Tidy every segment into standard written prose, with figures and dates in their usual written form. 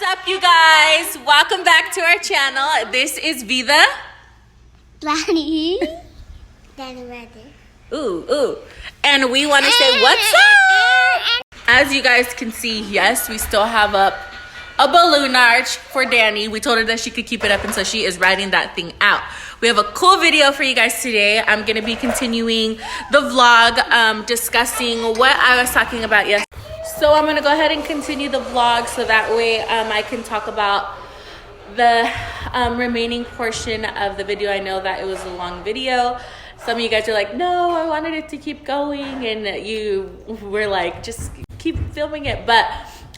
What's up, you guys? Welcome back to our channel. This is Vida. Danny. Danny ready. Ooh. And we want to say what's up? As you guys can see, yes, we still have up a balloon arch for Danny. We told her that she could keep it up, and so she is riding that thing out. We have a cool video for you guys today. I'm going to be continuing the vlog, discussing what I was talking about yesterday. So I'm going to go ahead and continue the vlog so that way I can talk about the remaining portion of the video. I know that it was a long video. Some of you guys are like, no, I wanted it to keep going, and you were like, just keep filming it. But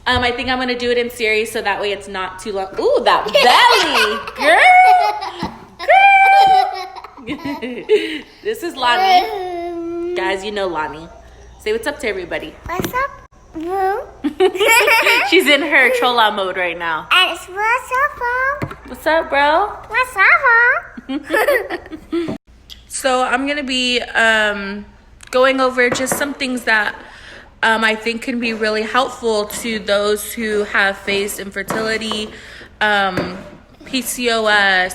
I think I'm going to do it in series so that way it's not too long. Ooh, that belly. Girl. This is Lonnie. Guys, you know Lonnie. Say what's up to everybody. What's up, bro? She's in her chola mode right now. And it's what's up, bro? What's up, bro? What's up, bro? So I'm going to be going over just some things that I think can be really helpful to those who have faced infertility, PCOS,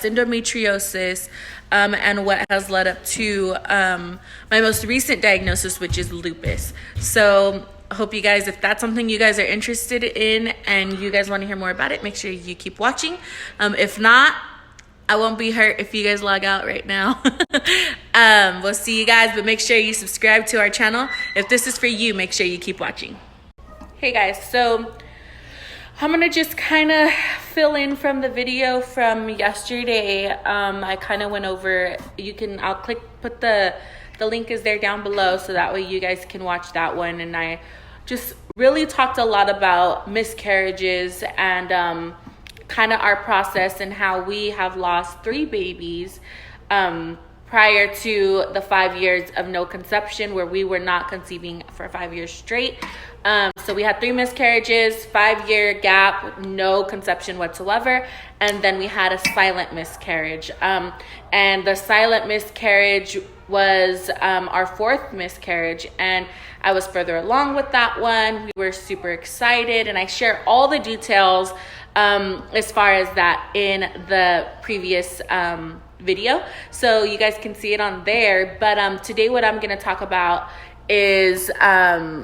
endometriosis, and what has led up to my most recent diagnosis, which is lupus. So I hope you guys, if that's something you guys are interested in and you guys want to hear more about it, make sure you keep watching. If not, I won't be hurt if you guys log out right now. We'll see you guys, but make sure you subscribe to our channel. If this is for you, make sure you keep watching. Hey guys, so I'm gonna just kind of fill in from the video from yesterday. I kind of went over, I'll put the link is there down below so that way you guys can watch that one. And I just really talked a lot about miscarriages and kind of our process and how we have lost 3 babies prior to the 5 years of no conception, where we were not conceiving for 5 years straight. So we had 3 miscarriages, 5-year gap, no conception whatsoever, and then we had a silent miscarriage. And the silent miscarriage was our 4th miscarriage, and I was further along with that one. We were super excited, and I share all the details as far as that in the previous video, so you guys can see it on there. But today what I'm going to talk about is I'm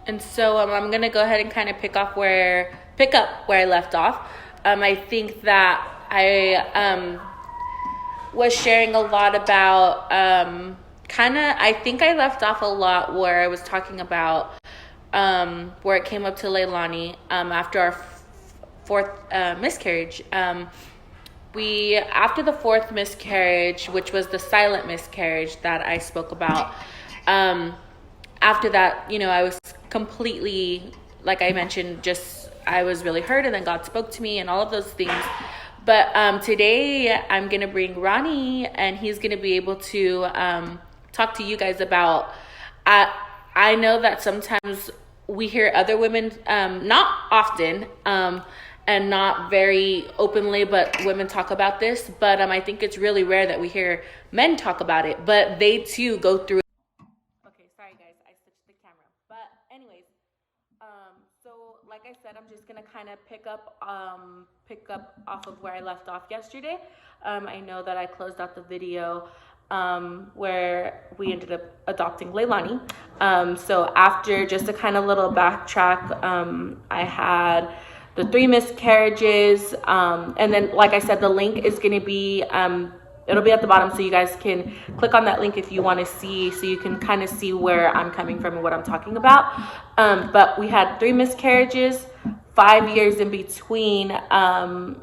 going to go ahead and kind of pick up where I left off. I think that I was sharing a lot about I think I left off a lot where I was talking about where it came up to Leilani after our 4th miscarriage. After the 4th miscarriage, which was the silent miscarriage that I spoke about, after that, I was completely, like I mentioned, I was really hurt, and then God spoke to me and all of those things. But today I'm going to bring Ronnie, and he's going to be able to talk to you guys about, I know that sometimes we hear other women, not often, and not very openly, but women talk about this. But I think it's really rare that we hear men talk about it, but they too go through. Okay, sorry guys, I switched the camera. But anyways, so like I said, I'm just gonna kind of pick up off of where I left off yesterday. I know that I closed out the video where we ended up adopting Leilani. So after, just a kind of little backtrack, I had the 3 miscarriages, and then, like I said, the link is going to be, it'll be at the bottom, so you guys can click on that link if you want to see, so you can kind of see where I'm coming from and what I'm talking about. But we had 3 miscarriages, 5 years in between.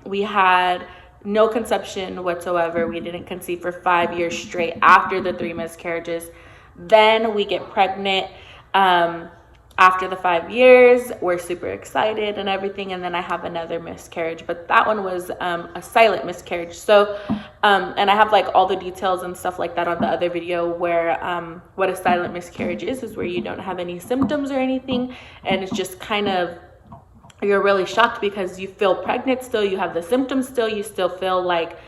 We had no conception whatsoever. We didn't conceive for 5 years straight after the 3 miscarriages. Then we get pregnant. After the 5 years, we're super excited and everything, and then I have another miscarriage, but that one was a silent miscarriage. So, and I have like all the details and stuff like that on the other video, where what a silent miscarriage is where you don't have any symptoms or anything, and it's just kind of, you're really shocked because you feel pregnant still, you have the symptoms still, you still feel like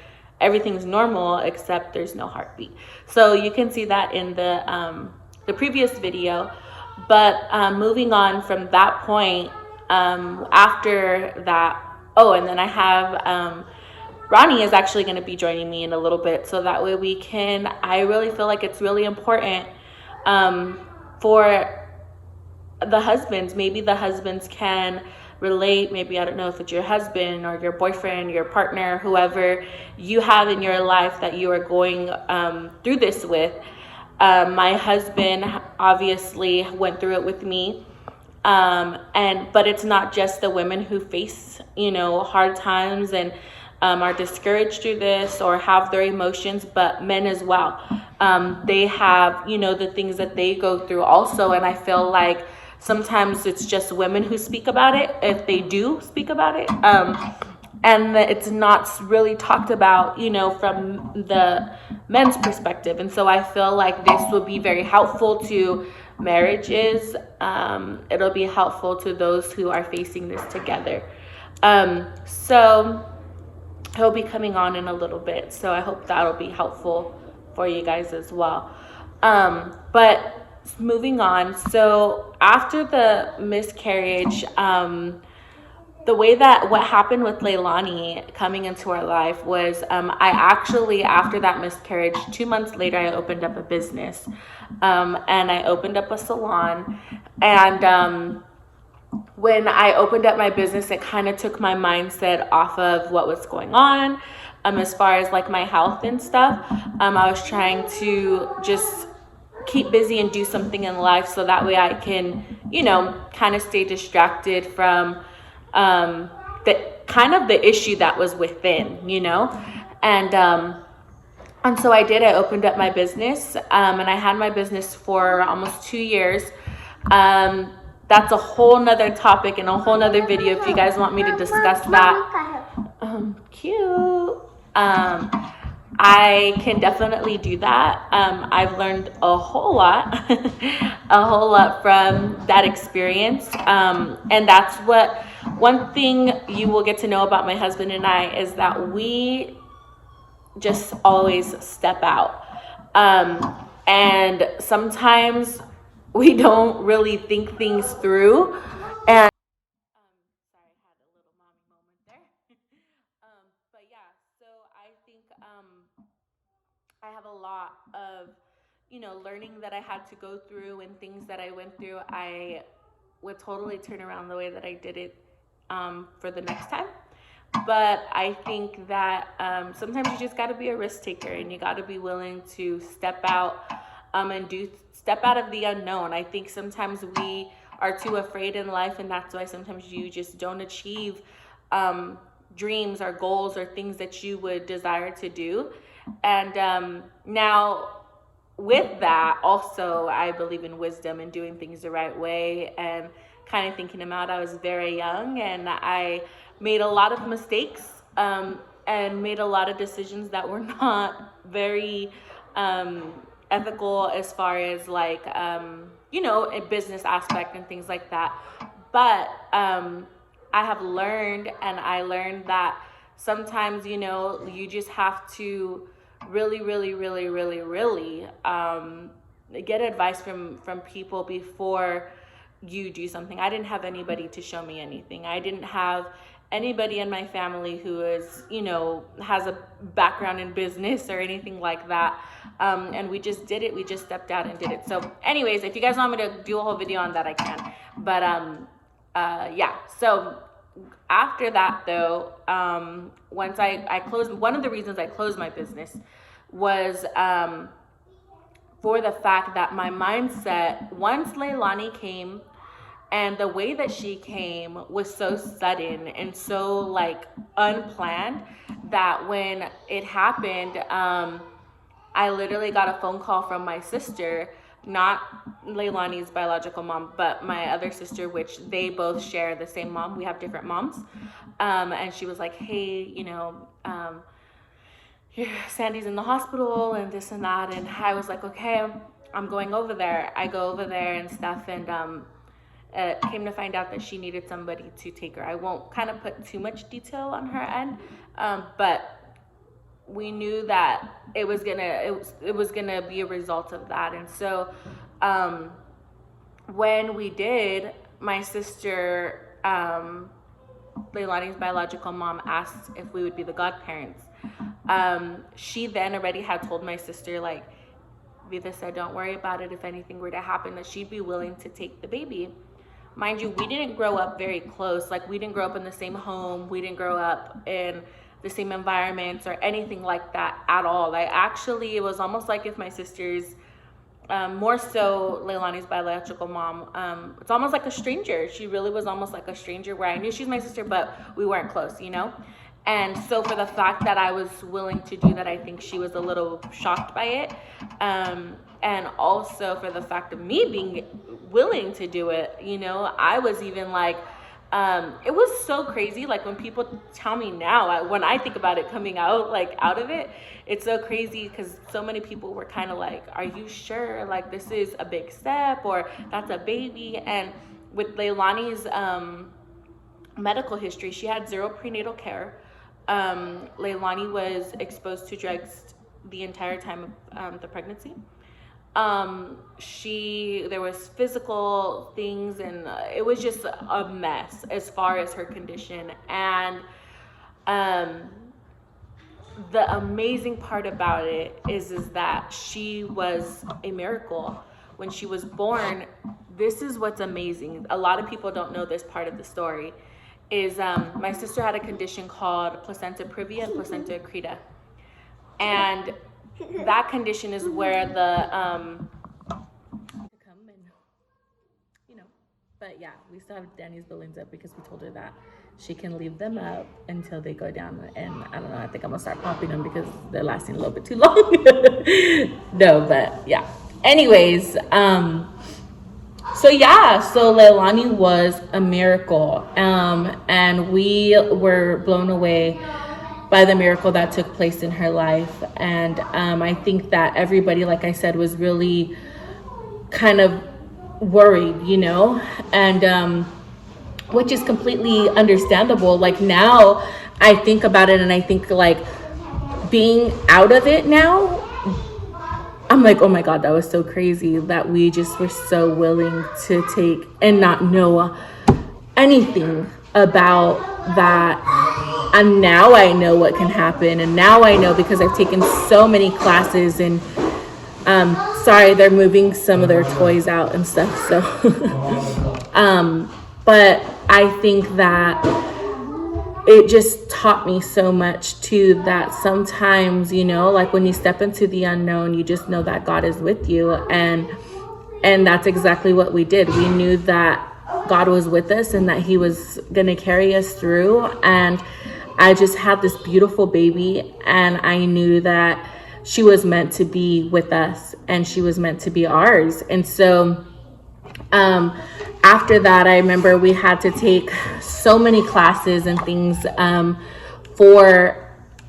everything's normal except there's no heartbeat. So you can see that in the previous video. But moving on from that point, after that, Oh, and then I have Ronnie is actually going to be joining me in a little bit, so that way I really feel like it's really important for the husbands. Maybe the husbands can relate. Maybe, I don't know if it's your husband or your boyfriend, your partner, whoever you have in your life that you are going through this with. My husband obviously went through it with me. But it's not just the women who face, hard times and are discouraged through this or have their emotions, but men as well. They have, the things that they go through also. And I feel like sometimes it's just women who speak about it, if they do speak about it. And it's not really talked about, from the men's perspective. And so I feel like this will be very helpful to marriages. It'll be helpful to those who are facing this together. So he'll be coming on in a little bit. So I hope that'll be helpful for you guys as well. But moving on. So after the miscarriage, the way that what happened with Leilani coming into our life was I actually, after that miscarriage, 2 months later, I opened up a business. And I opened up a salon. And when I opened up my business, it kind of took my mindset off of what was going on as far as like my health and stuff. I was trying to just keep busy and do something in life so that way I can, kind of stay distracted from the issue that was within, and so I did. I opened up my business, and I had my business for almost 2 years. That's a whole nother topic and a whole nother video if you guys want me to discuss that. Cute. I can definitely do that. I've learned a whole lot, from that experience. And that's one thing you will get to know about my husband and I is that we just always step out. And sometimes we don't really think things through. And sorry, I had a little mommy moment there. But yeah, so I think I have a lot of, learning that I had to go through and things that I went through. I would totally turn around the way that I did it for the next time. But I think that sometimes you just got to be a risk taker and you got to be willing to step out and step out of the unknown. I think sometimes we are too afraid in life, and that's why sometimes you just don't achieve dreams or goals or things that you would desire to do. And now with that, also, I believe in wisdom and doing things the right way and kind of thinking them out. I was very young and I made a lot of mistakes and made a lot of decisions that were not very ethical as far as like, a business aspect and things like that. But I have learned, and I learned that sometimes, you just have to really, really, really, really, really get advice from people before you do something. I didn't have anybody to show me anything. I didn't have anybody in my family who is, has a background in business or anything like that. And we just did it. We just stepped out and did it. So anyways, if you guys want me to do a whole video on that, I can. But yeah. So after that though, once I closed, one of the reasons I closed my business was for the fact that my mindset, once Leilani came, and the way that she came was so sudden and so like unplanned that when it happened, I literally got a phone call from my sister, not Leilani's biological mom, but my other sister, which they both share the same mom. We have different moms. And she was like, hey, Sandy's in the hospital and this and that. And I was like, okay, I'm going over there. I go over there and stuff. And came to find out that she needed somebody to take her. I won't kind of put too much detail on her end, but we knew that it was gonna be a result of that. And so when we did, my sister Leilani's biological mom asked if we would be the godparents, she then already had told my sister, like, Vida said, don't worry about it. If anything were to happen, that she'd be willing to take the baby. Mind you, we didn't grow up very close. Like, we didn't grow up in the same home. We didn't grow up in the same environments or anything like that at all. Like, actually, it was almost like if my sisters, more so Leilani's biological mom, it's almost like a stranger. She really was almost like a stranger, where I knew she's my sister, but we weren't close, you know? And so for the fact that I was willing to do that, I think she was a little shocked by it. And also for the fact of me being willing to do it, you know, I was even like, it was so crazy. Like, when people tell me now, when I think about it coming out, like, out of it, it's so crazy, because so many people were kind of like, are you sure? Like, this is a big step, or that's a baby. And with Leilani's medical history, she had 0 prenatal care. Leilani was exposed to drugs the entire time of the pregnancy. There was physical things, and it was just a mess as far as her condition. And the amazing part about it is that she was a miracle when she was born. This is what's amazing. A lot of people don't know this part of the story. Is my sister had a condition called placenta previa and placenta accreta, and that condition is where the come and, you know, but yeah, we still have Danny's balloons up because we told her that she can leave them up until they go down. And I don't know, I think I'm gonna start popping them because they're lasting a little bit too long. No, but yeah. Anyways, so Leilani was a miracle, and we were blown away by the miracle that took place in her life. And I think that everybody, like I said, was really kind of worried, you know, and which is completely understandable. Like, now I think about it, and I think, like, being out of it now, I'm like, oh my God, that was so crazy that we just were so willing to take and not know anything about that. And now I know what can happen. And now I know, because I've taken so many classes, and sorry, they're moving some of their toys out and stuff. So, but I think that it just taught me so much too, that sometimes, you know, like, when you step into the unknown, you just know that God is with you. And that's exactly what we did. We knew that God was with us and that he was going to carry us through. And I just had this beautiful baby, and I knew that she was meant to be with us, and she was meant to be ours. And so, after that, I remember we had to take so many classes and things for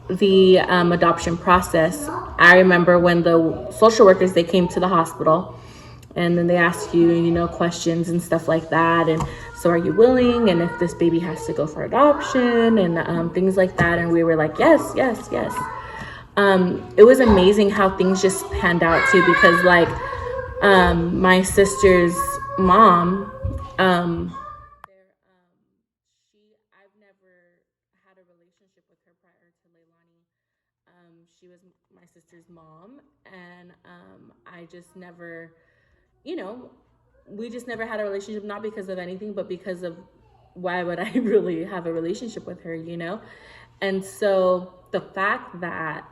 the adoption process. I remember when the social workers, they came to the hospital, and then they asked you, you know, questions and stuff like that. And so, are you willing? And if this baby has to go for adoption, and things like that. And we were like, yes, yes, yes. It was amazing how things just panned out too, because, like, my sister's mom, I've never had a relationship with her prior to Leilani. She was my sister's mom, and I just never, you know, we just never had a relationship, not because of anything, but because of, why would I really have a relationship with her, you know? And so the fact that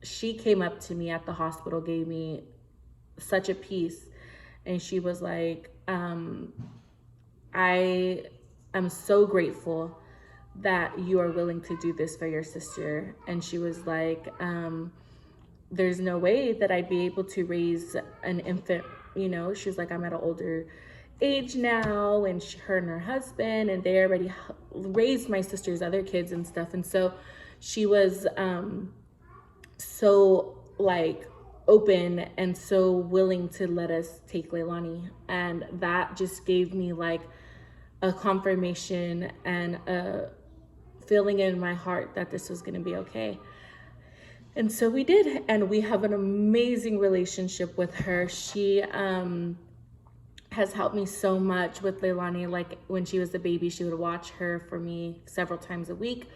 she came up to me at the hospital gave me such a peace. And she was like, I am so grateful that you are willing to do this for your sister. And she was like, there's no way that I'd be able to raise an infant, you know. She was like, I'm at an older age now, and her and her husband, and they already raised my sister's other kids and stuff. And so she was so, like, open and so willing to let us take Leilani. And that just gave me, like, a confirmation and a feeling in my heart that this was going to be okay. And so we did, and we have an amazing relationship with her. She has helped me so much with Leilani. Like when she was a baby, she would watch her for me several times a week.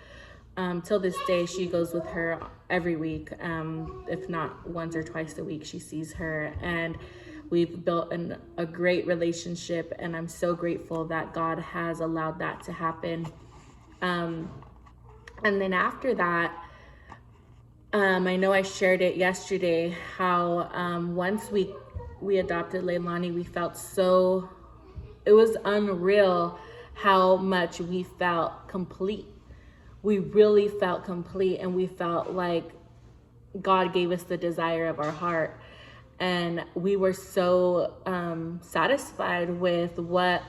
Till this day, she goes with her every week. If not once or twice a week, she sees her. And we've built a great relationship. And I'm so grateful that God has allowed that to happen. And then after that, I know I shared it yesterday, how once we adopted Leilani, we felt so, it was unreal how much we felt complete. We really felt complete, and we felt like God gave us the desire of our heart. And we were so satisfied with where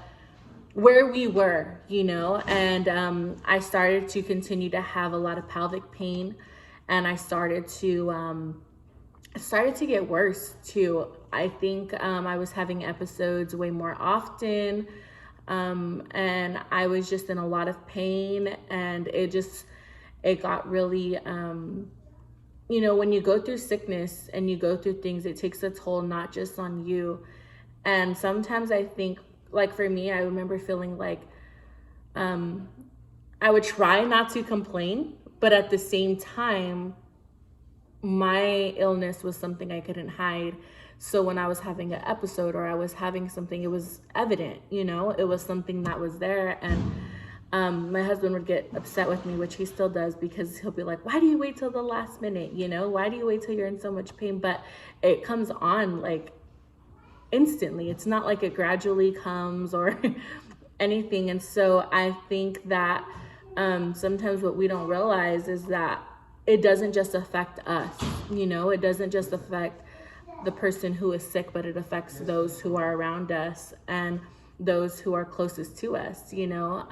we were, you know. And I started to continue to have a lot of pelvic pain, and I started to get worse too. I think I was having episodes way more often, and I was just in a lot of pain, and it got really, you know, when you go through sickness and you go through things, it takes a toll not just on you. And sometimes I think, like for me, I remember feeling like I would try not to complain, but at the same time, my illness was something I couldn't hide. So when I was having an episode or I was having something, it was evident, you know, it was something that was there. And my husband would get upset with me, which he still does, because he'll be like, why do you wait till the last minute? You know, why do you wait till you're in so much pain? But it comes on like instantly. It's not like it gradually comes or anything. And so I think that sometimes what we don't realize is that it doesn't just affect us, you know, it doesn't just affect the person who is sick, but it affects those who are around us and those who are closest to us, you know.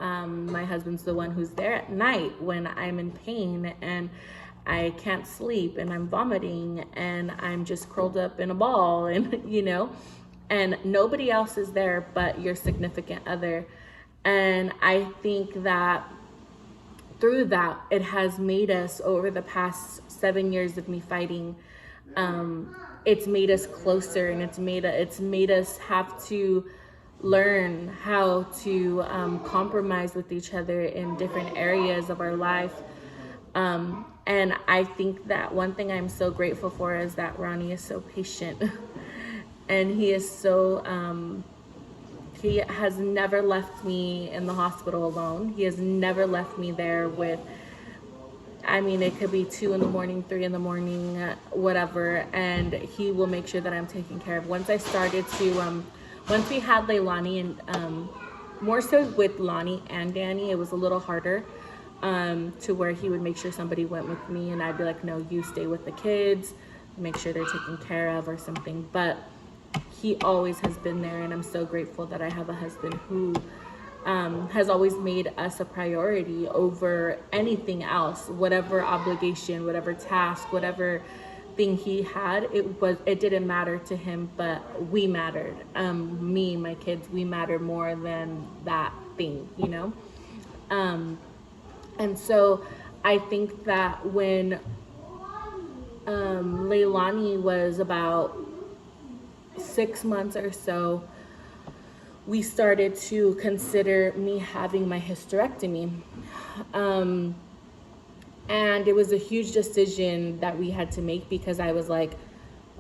My husband's the one who's there at night when I'm in pain and I can't sleep and I'm vomiting and I'm just curled up in a ball, and you know, and nobody else is there but your significant other. And I think that through that, it has made us, over the past 7 years of me fighting, it's made us closer, and it's made us have to learn how to compromise with each other in different areas of our life. And I think that one thing I'm so grateful for is that Ronnie is so patient and he is so he has never left me in the hospital alone. He has never left me there with, I mean, it could be 2 a.m, 3 a.m, whatever, and he will make sure that I'm taken care of. Once I started to, once we had Leilani, and more so with Lonnie and Danny, it was a little harder, to where he would make sure somebody went with me, and I'd be like, no, you stay with the kids, make sure they're taken care of or something. But he always has been there, and I'm so grateful that I have a husband who has always made us a priority over anything else. Whatever obligation, whatever task, whatever thing he had, it didn't matter to him, but we mattered. Me, my kids, we matter more than that thing, you know. And so I think that when Leilani was about 6 months or so, we started to consider me having my hysterectomy. And it was a huge decision that we had to make, because I was like,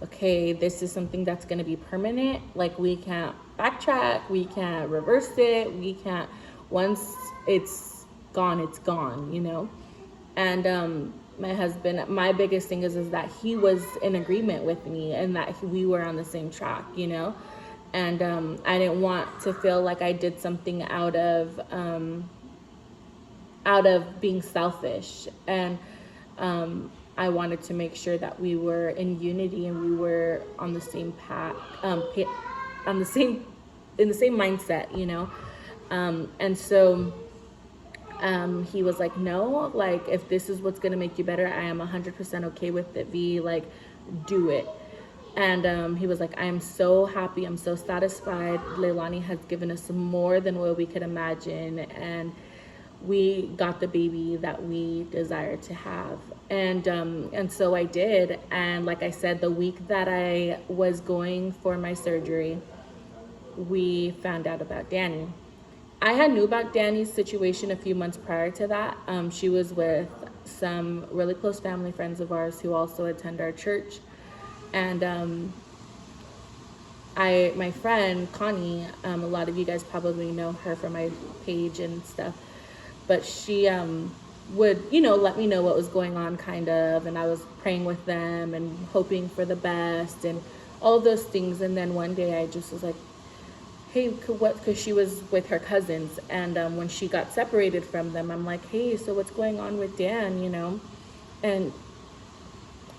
okay, this is something that's going to be permanent. Like, we can't backtrack, we can't reverse it, we can't, once it's gone, you know. And my husband, my biggest thing is that he was in agreement with me and that we were on the same track, you know. And I didn't want to feel like I did something out of being selfish. And I wanted to make sure that we were in unity and we were on the same path, in the same mindset, you know. And so he was like, no, like, if this is what's gonna make you better, I am 100% okay with it, V, like, do it. And he was like, I am so happy, I'm so satisfied. Leilani has given us more than what we could imagine, and we got the baby that we desired to have. And so I did. And like I said, the week that I was going for my surgery, we found out about Danny. I had knew about Danny's situation a few months prior to that. She was with some really close family friends of ours who also attend our church. And my friend Connie, a lot of you guys probably know her from my page and stuff, but she would, let me know what was going on kind of, and I was praying with them and hoping for the best and all of those things. And then one day I just was like, hey, because she was with her cousins, and when she got separated from them, I'm like, hey, so what's going on with Dan, And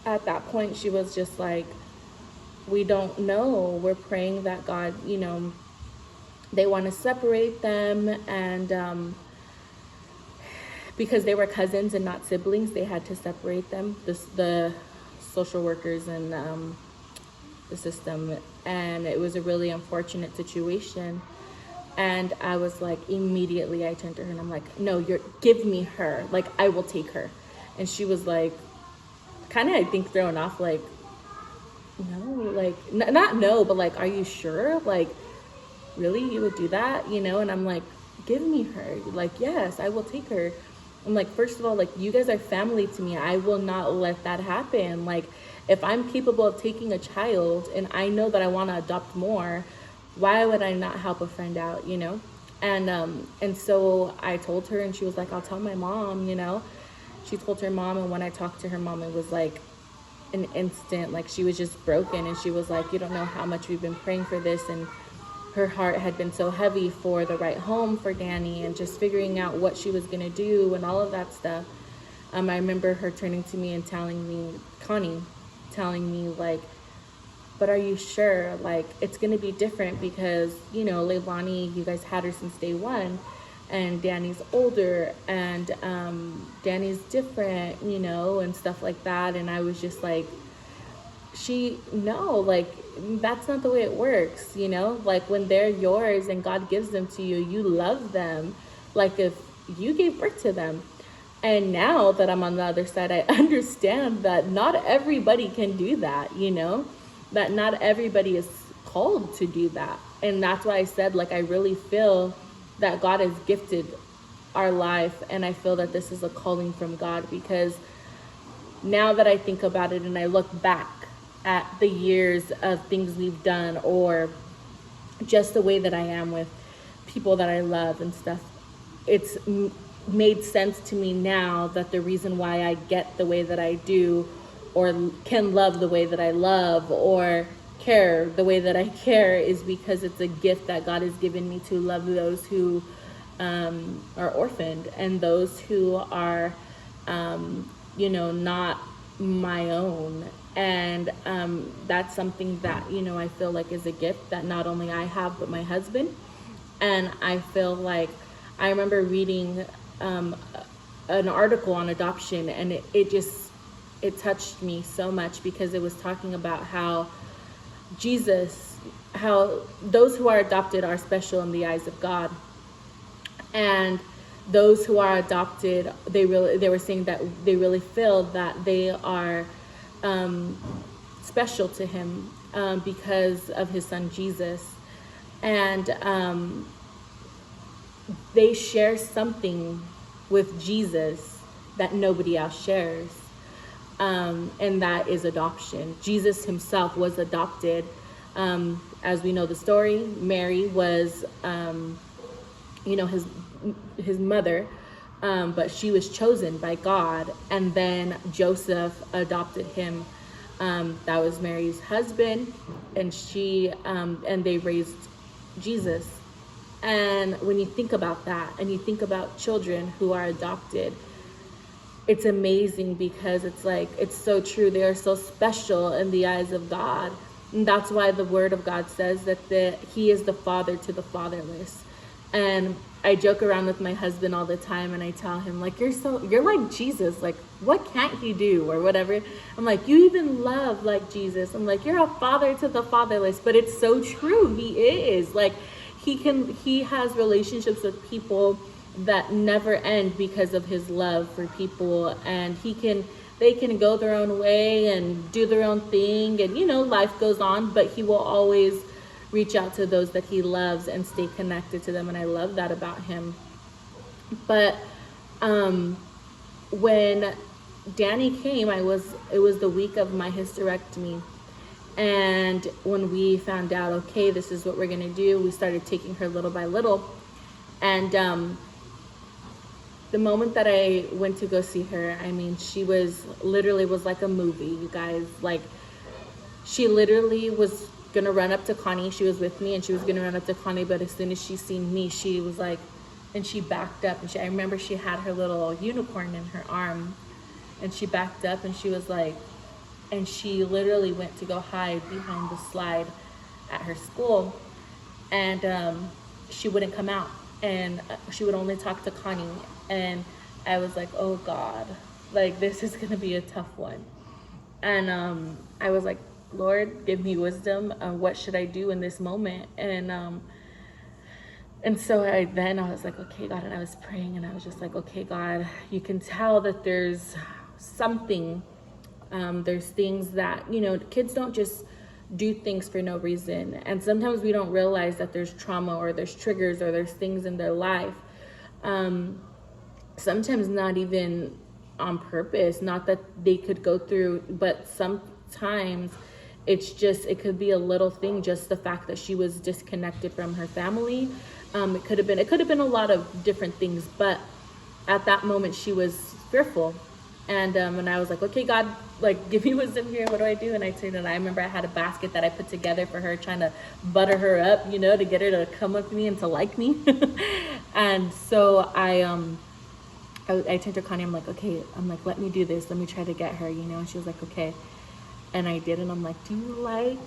at that point, she was just like, we don't know. We're praying that God, they want to separate them, and because they were cousins and not siblings, they had to separate them, the social workers and the system. And it was a really unfortunate situation. And I was like, immediately I turned to her and I'm like, no, give me her, like I will take her. And she was like, kind of, I think, thrown off, like, no, like not no, but like, are you sure, like really you would do that, And I'm like, give me her, like, yes, I will take her. I'm like, first of all, like, you guys are family to me. I will not let that happen. Like, if I'm capable of taking a child and I know that I want to adopt more, why would I not help a friend out, And so I told her, and she was like, I'll tell my mom, She told her mom, and when I talked to her mom, it was like an instant, like she was just broken. And she was like, you don't know how much we've been praying for this. And her heart had been so heavy for the right home for Danny and just figuring out what she was going to do and all of that stuff. I remember her turning to me and Connie telling me, like, but are you sure? Like, it's going to be different because, Leilani, you guys had her since day one, and Danny's older, and Danny's different, and stuff like that. And I was just like, like, that's not the way it works, like when they're yours and God gives them to you, you love them like if you gave birth to them. And now that I'm on the other side, I understand that not everybody can do that, that not everybody is called to do that. And that's why I said, like, I really feel that God has gifted our life, and I feel that this is a calling from God, because now that I think about it and I look back at the years of things we've done, or just the way that I am with people that I love and stuff, it's made sense to me now that the reason why I get the way that I do, or can love the way that I love, or care the way that I care, is because it's a gift that God has given me to love those who are orphaned and those who are not my own. And that's something that I feel like is a gift that not only I have but my husband. And I feel like I remember reading an article on adoption, and it touched me so much, because it was talking about how those who are adopted are special in the eyes of God, and those who are adopted, they were saying that they really feel that they are special to him because of his son Jesus, and they share something with Jesus that nobody else shares, and that is adoption. Jesus himself was adopted. As we know the story, Mary was his mother, but she was chosen by God, and then Joseph adopted him. That was Mary's husband, and and they raised Jesus. And when you think about that, and you think about children who are adopted, it's amazing, because it's like, it's so true. They are so special in the eyes of God. And that's why the word of God says that he is the father to the fatherless. And I joke around with my husband all the time, and I tell him, like, you're like Jesus, like, what can't he do, or whatever. I'm like, you even love like Jesus. I'm like, you're a father to the fatherless. But it's so true. He is, like, he has relationships with people that never end because of his love for people, and they can go their own way and do their own thing, and life goes on, but he will always reach out to those that he loves and stay connected to them. And I love that about him. But when Danny came, it was the week of my hysterectomy. And when we found out, okay, this is what we're going to do, we started taking her little by little. And the moment that I went to go see her, I mean, she was like a movie, you guys. Like, she literally was going to run up to Connie. She was with me, and she was going to run up to Connie. But as soon as she seen me, she was like, and she backed up. And I remember she had her little unicorn in her arm. And she backed up, and she was like, and she literally went to go hide behind the slide at her school. And she wouldn't come out. And she would only talk to Connie. And I was like, oh God, like, this is going to be a tough one. And I was like, Lord, give me wisdom. What should I do in this moment? And so I was like, okay, God. And I was praying, and I was just like, okay, God, you can tell that there's something. There's things that, you know, kids don't just do things for no reason. And sometimes we don't realize that there's trauma, or there's triggers, or there's things in their life. Sometimes not even on purpose, not that they could go through, but sometimes it's just, it could be a little thing, just the fact that she was disconnected from her family. It could have been a lot of different things, but at that moment she was fearful. And I was like, okay, God, like, give me wisdom here. What do I do? And I turned, and I remember I had a basket that I put together for her, trying to butter her up, you know, to get her to come with me and to like me. And so I turned to Connie. I'm like, okay, let me do this. Let me try to get her, you know. And she was like, okay. And I did. And I'm like, do you like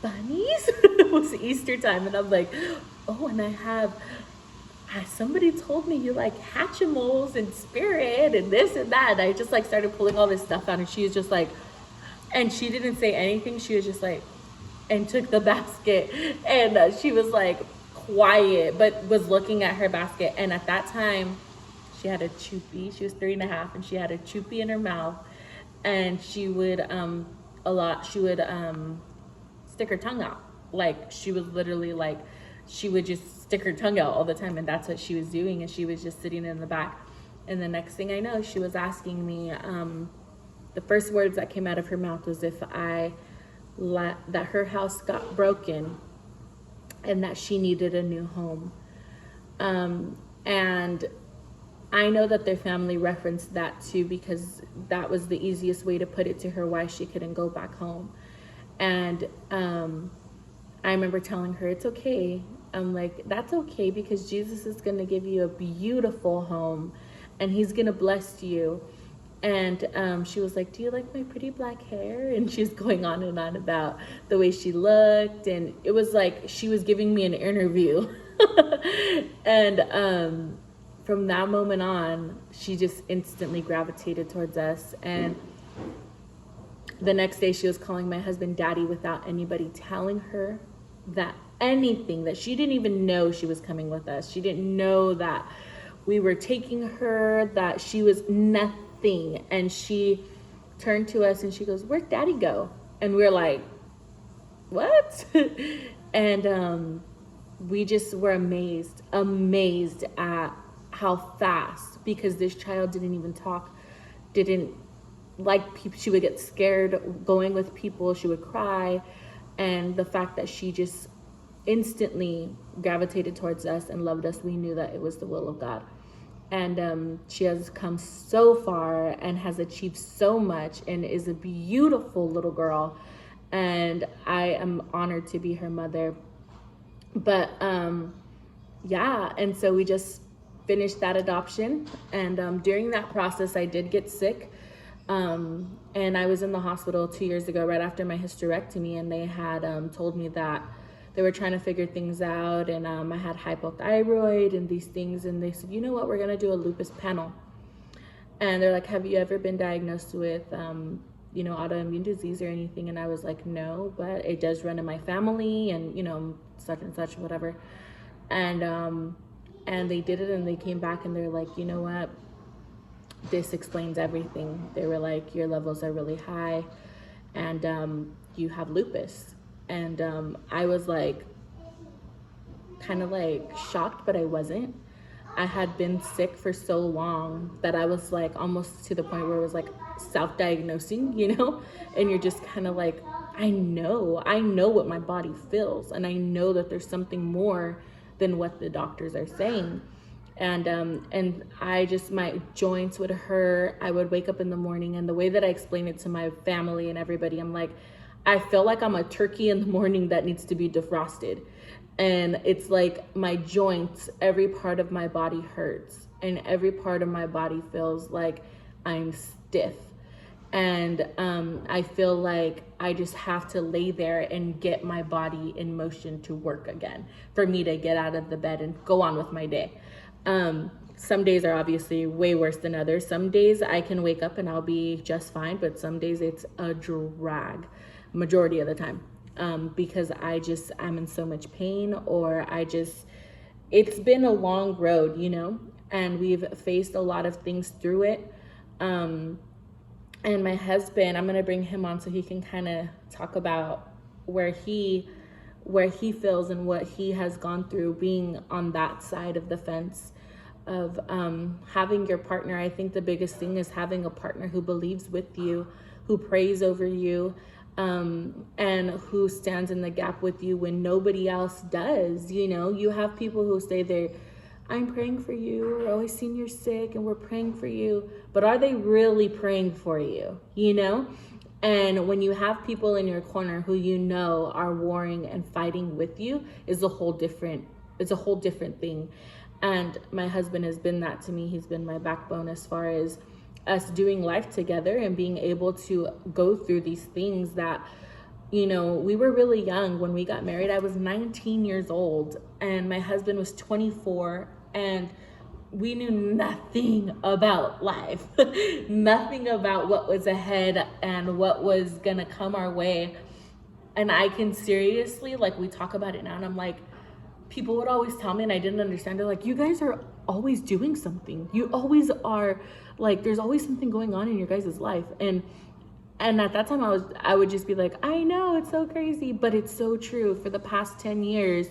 bunnies? It was Easter time. And I'm like, oh, and somebody told me you like Hatchimals and Spirit and this and that. And I just like started pulling all this stuff out. And she was just like, and she didn't say anything. She was just like, and took the basket. And she was like quiet, but was looking at her basket. And at that time, she had a choopy. She was 3.5, and she had a choopy in her mouth. And she would stick her tongue out. Like, she was literally like, she would just stick her tongue out all the time, and that's what she was doing. And she was just sitting in the back. And the next thing I know, she was asking me, the first words that came out of her mouth was that her house got broken and that she needed a new home. And I know that their family referenced that too, because that was the easiest way to put it to her, why she couldn't go back home. And I remember telling her, it's okay. I'm like, that's okay, because Jesus is going to give you a beautiful home, and he's going to bless you. And she was like, do you like my pretty black hair? And she's going on and on about the way she looked. And it was like she was giving me an interview. And from that moment on, she just instantly gravitated towards us. And the next day she was calling my husband Daddy without anybody telling her that anything, that she didn't even know she was coming with us. She didn't know that we were taking her, that she was nothing. And she turned to us and she goes, where'd Daddy go? And we're like, what? And we just were amazed at how fast, because this child didn't even talk, didn't like people. She would get scared going with people. She would cry. And the fact that she just instantly gravitated towards us and loved us, we knew that it was the will of God. And she has come so far and has achieved so much and is a beautiful little girl. And I am honored to be her mother. But yeah, and so we just finished that adoption. And during that process, I did get sick. And I was in the hospital 2 years ago, right after my hysterectomy, and they had told me that they were trying to figure things out, and I had hypothyroid and these things, and they said, you know what, we're gonna do a lupus panel. And they're like, have you ever been diagnosed with autoimmune disease or anything? And I was like, no, but it does run in my family, and such and such, whatever. And they did it, and they came back and they're like, you know what, this explains everything. They were like, your levels are really high, and you have lupus. And I was like, kind of like shocked, but I wasn't. I had been sick for so long that I was like almost to the point where it was like self-diagnosing, you know? And you're just kind of like, I know what my body feels, and I know that there's something more than what the doctors are saying. And I just, my joints would hurt. I would wake up in the morning, and the way that I explain it to my family and everybody, I'm like, I feel like I'm a turkey in the morning that needs to be defrosted. And it's like my joints, every part of my body hurts, and every part of my body feels like I'm stiff. And I feel like I just have to lay there and get my body in motion to work again for me to get out of the bed and go on with my day. Some days are obviously way worse than others. Some days I can wake up and I'll be just fine, but some days it's a drag, majority of the time, because I'm in so much pain, or it's been a long road, you know, and we've faced a lot of things through it. And my husband, I'm gonna bring him on so he can kind of talk about where he feels and what he has gone through being on that side of the fence of having your partner. I think the biggest thing is having a partner who believes with you, who prays over you, and who stands in the gap with you when nobody else does. You know, you have people who say I'm praying for you, we're always seeing you're sick and we're praying for you, but are they really praying for you, you know? And when you have people in your corner who you know are warring and fighting with you, it's a whole different thing. And my husband has been that to me. He's been my backbone as far as us doing life together and being able to go through these things that, you know, we were really young when we got married. I was 19 years old and my husband was 24, and we knew nothing about life, nothing about what was ahead and what was gonna come our way. And I can seriously, like, we talk about it now and I'm like, people would always tell me, and I didn't understand, they're like, you guys are always doing something. You always are, like, there's always something going on in your guys' life. And at that time I would just be like, I know, it's so crazy, but it's so true. For the past 10 years,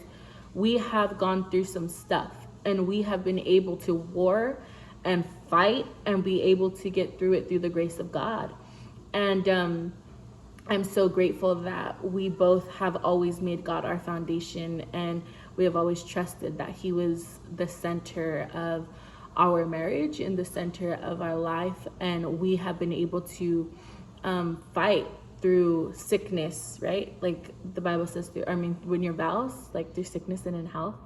we have gone through some stuff, and we have been able to war and fight and be able to get through it through the grace of God. And I'm so grateful that we both have always made God our foundation, and we have always trusted that He was the center of our marriage and the center of our life. And we have been able to fight through sickness, right? Like the Bible says, when you're balanced, like through sickness and in health,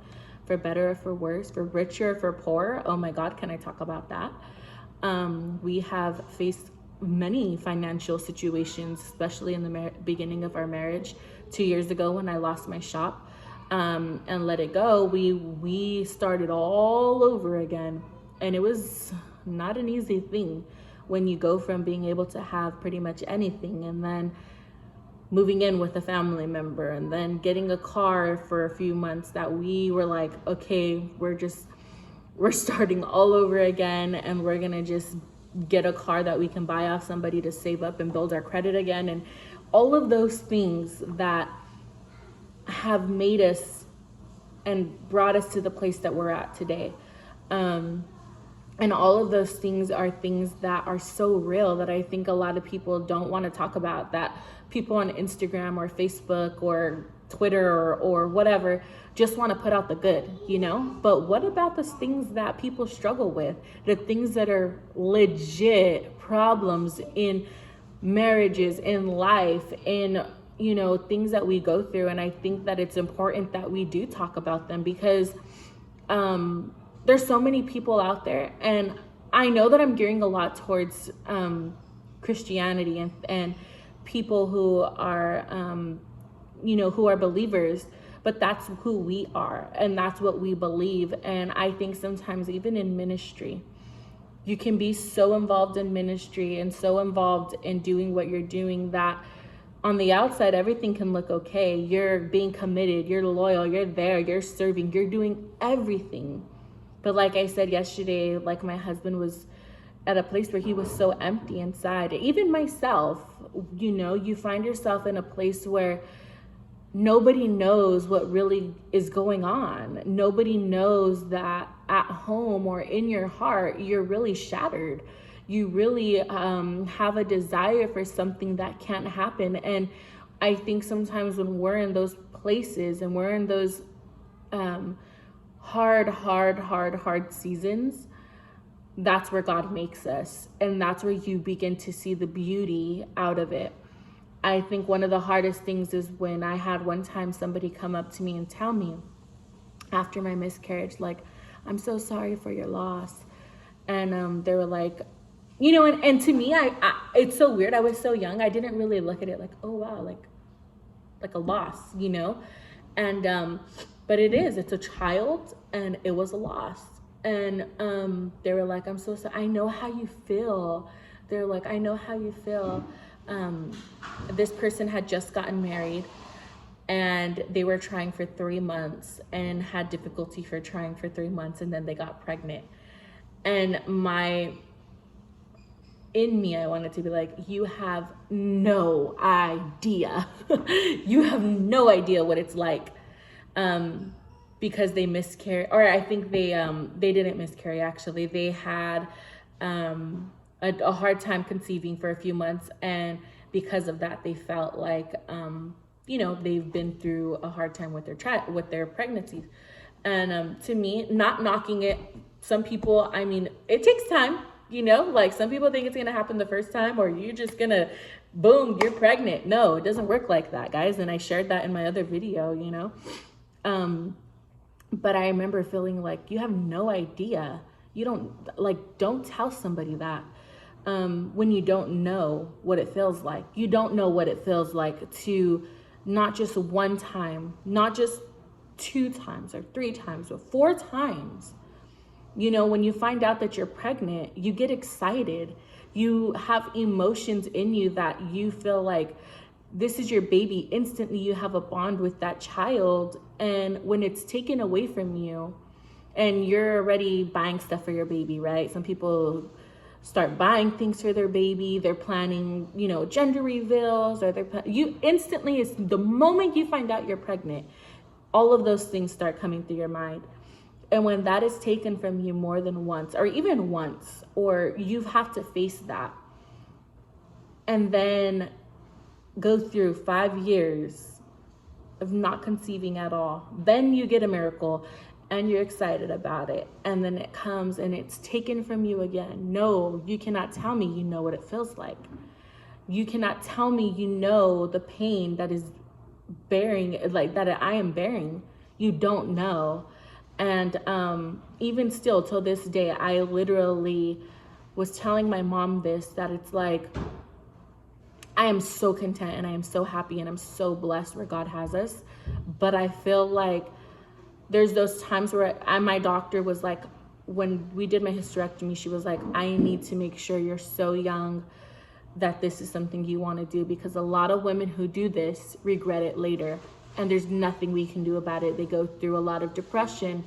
for better or for worse, for richer or for poor. Oh my God, can I talk about that? We have faced many financial situations, especially in the beginning of our marriage. 2 years ago when I lost my shop and let it go, we started all over again. And it was not an easy thing when you go from being able to have pretty much anything and then moving in with a family member and then getting a car for a few months that we were like, okay, we're starting all over again, and we're gonna just get a car that we can buy off somebody to save up and build our credit again. And all of those things that have made us and brought us to the place that we're at today. And all of those things are things that are so real that I think a lot of people don't want to talk about, that people on Instagram or Facebook or Twitter or whatever just want to put out the good, you know? But what about the things that people struggle with, the things that are legit problems in marriages, in life, in, you know, things that we go through? And I think that it's important that we do talk about them, because there's so many people out there, and I know that I'm gearing a lot towards Christianity and people who are, you know, who are believers, but that's who we are and that's what we believe. And I think sometimes even in ministry, you can be so involved in ministry and so involved in doing what you're doing that on the outside, everything can look okay. You're being committed, you're loyal, you're there, you're serving, you're doing everything. But like I said yesterday, like my husband was at a place where he was so empty inside. Even myself, you know, you find yourself in a place where nobody knows what really is going on. Nobody knows that at home or in your heart, you're really shattered. You really have a desire for something that can't happen. And I think sometimes when we're in those places and we're in those hard seasons, that's where God makes us. And that's where you begin to see the beauty out of it. I think one of the hardest things is when I had one time somebody come up to me and tell me after my miscarriage, like, I'm so sorry for your loss. And they were like, you know, and to me, I it's so weird. I was so young. I didn't really look at it like, oh, wow, like a loss, you know? And, but it's a child, and it was a loss. And they were like, I'm so sorry. I know how you feel. They're like, I know how you feel. This person had just gotten married, and they were trying for 3 months and had difficulty for trying for 3 months, and then they got pregnant. And in me, I wanted to be like, you have no idea. You have no idea what it's like. Because they miscarried, or I think they didn't miscarry, actually. They had a hard time conceiving for a few months, and because of that, they felt like you know, they've been through a hard time with their pregnancies. And to me, not knocking it, some people, I mean, it takes time, you know, like some people think it's gonna happen the first time, or you're just gonna boom, you're pregnant. No, it doesn't work like that, guys. And I shared that in my other video, you know. But I remember feeling like, you have no idea. You don't tell somebody that when you don't know what it feels like. You don't know what it feels like to not just one time, not just 2 times or 3 times or 4 times. You know, when you find out that you're pregnant, you get excited. You have emotions in you that you feel like this is your baby. Instantly, you have a bond with that child. And when it's taken away from you, and you're already buying stuff for your baby, right? Some people start buying things for their baby. They're planning, you know, gender reveals, or you instantly, it's the moment you find out you're pregnant, all of those things start coming through your mind. And when that is taken from you more than once, or even once, or you have to face that, and then go through 5 years of not conceiving at all, then you get a miracle and you're excited about it, and then it comes and it's taken from you again. No, you cannot tell me you know what it feels like. You cannot tell me you know the pain that is bearing, like that I am bearing. You don't know. And even still till this day, I literally was telling my mom this, that it's like, I am so content and I am so happy and I'm so blessed where God has us. But I feel like there's those times where my doctor was like, when we did my hysterectomy, she was like, I need to make sure you're so young that this is something you want to do, because a lot of women who do this regret it later, and there's nothing we can do about it. They go through a lot of depression.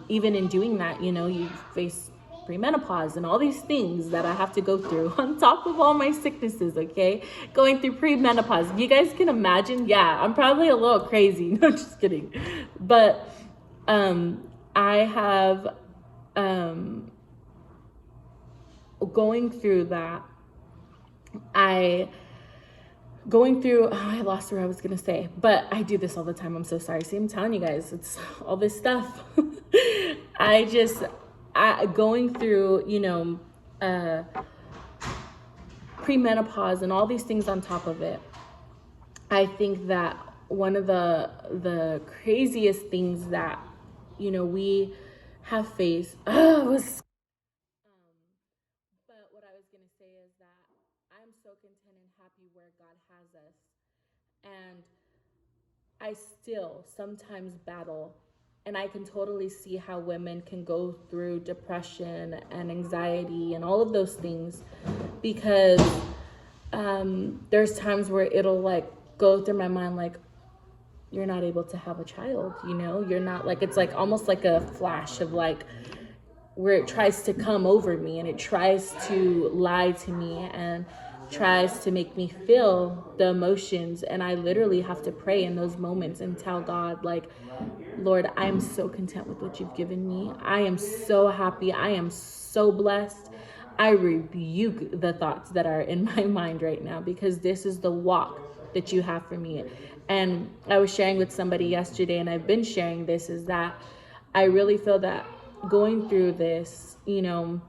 Even in doing that, you know, you face premenopause and all these things that I have to go through on top of all my sicknesses, okay? Going through premenopause. You guys can imagine? Yeah, I'm probably a little crazy. No, just kidding. But I have, going through that, I lost where I was gonna say, but I do this all the time. I'm so sorry. See, I'm telling you guys, it's all this stuff. Going through, you know, premenopause and all these things on top of it. I think that one of the craziest things that, you know, we have faced was. But what I was gonna say is that I'm so content and happy where God has us. And I still sometimes battle, and I can totally see how women can go through depression and anxiety and all of those things, because there's times where it'll like go through my mind like, you're not able to have a child, you know, you're not, like, it's like almost like a flash of like where it tries to come over me and it tries to lie to me. And tries to make me feel the emotions, and I literally have to pray in those moments and tell God, like, Lord, I am so content with what you've given me. I am so happy. I am so blessed. I rebuke the thoughts that are in my mind right now, because this is the walk that you have for me. And I was sharing with somebody yesterday, and I've been sharing this, is that I really feel that going through this, you know,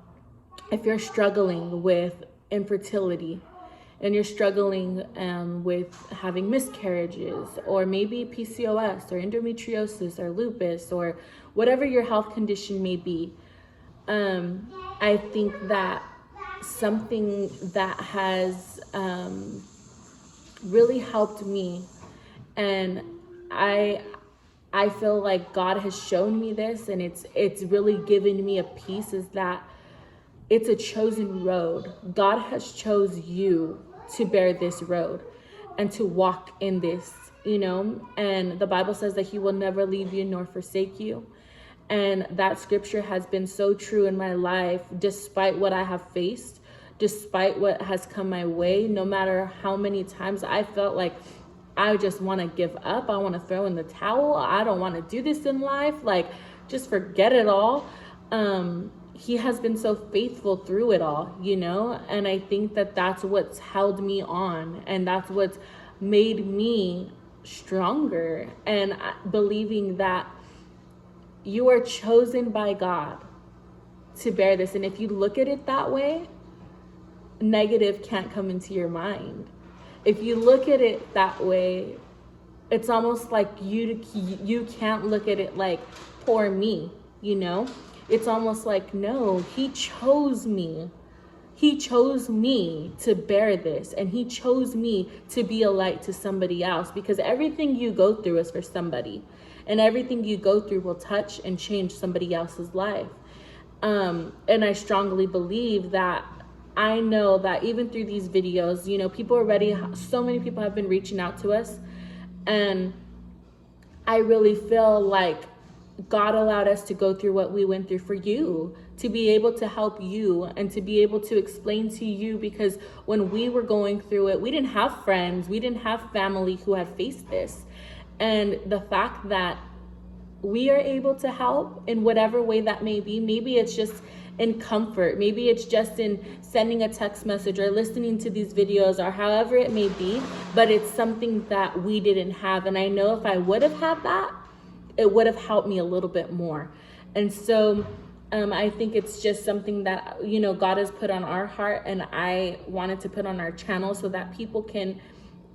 if you're struggling with infertility and you're struggling with having miscarriages, or maybe PCOS or endometriosis or lupus or whatever your health condition may be, I think that something that has really helped me, and I feel like God has shown me this, and it's really given me a peace, is that it's a chosen road. God has chose you to bear this road and to walk in this, you know, and the Bible says that he will never leave you nor forsake you. And that scripture has been so true in my life, despite what I have faced, despite what has come my way. No matter how many times I felt like I just want to give up, I want to throw in the towel, I don't want to do this in life, like, just forget it all. He has been so faithful through it all, you know, and I think that that's what's held me on, and that's what's made me stronger, and believing that you are chosen by God to bear this. And if you look at it that way, negative can't come into your mind. If you look at it that way, it's almost like you can't look at it like, poor me, you know. It's almost like, no, he chose me. He chose me to bear this, and he chose me to be a light to somebody else, because everything you go through is for somebody, and everything you go through will touch and change somebody else's life. And I strongly believe that, I know that even through these videos, you know, so many people have been reaching out to us, and I really feel like God allowed us to go through what we went through for you, to be able to help you and to be able to explain to you, because when we were going through it, we didn't have friends, we didn't have family who had faced this. And the fact that we are able to help in whatever way that may be, maybe it's just in comfort, maybe it's just in sending a text message or listening to these videos, or however it may be, but it's something that we didn't have. And I know if I would have had that, it would have helped me a little bit more. And so I think it's just something that, you know, God has put on our heart, and I wanted to put on our channel so that people can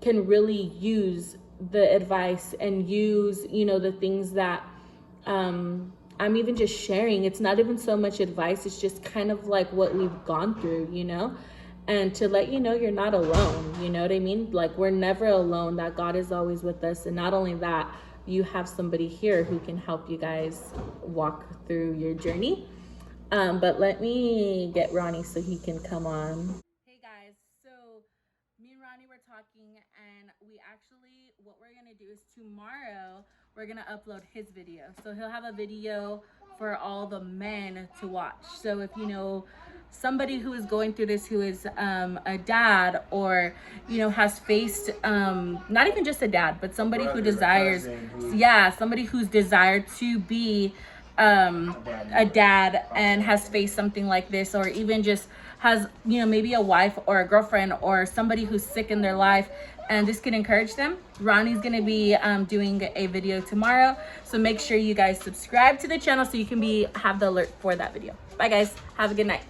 really use the advice and use, you know, the things that I'm even just sharing. It's not even so much advice, it's just kind of like what we've gone through, you know, and to let you know you're not alone, you know what I mean? Like, we're never alone, that God is always with us. And not only that, you have somebody here who can help you guys walk through your journey. But let me get Ronnie so he can come on. Hey guys, so me and Ronnie were talking, and we actually, what we're gonna do is tomorrow we're gonna upload his video. So he'll have a video for all the men to watch. So if you know somebody who is going through this, who is a dad, or, you know, has faced, not even just a dad, but somebody who desires, somebody who's desired to be a dad and has faced something like this, or even just has, you know, maybe a wife or a girlfriend or somebody who's sick in their life, and this can encourage them. Ronnie's gonna be doing a video tomorrow, so make sure you guys subscribe to the channel so you can have the alert for that video. Bye guys, have a good night.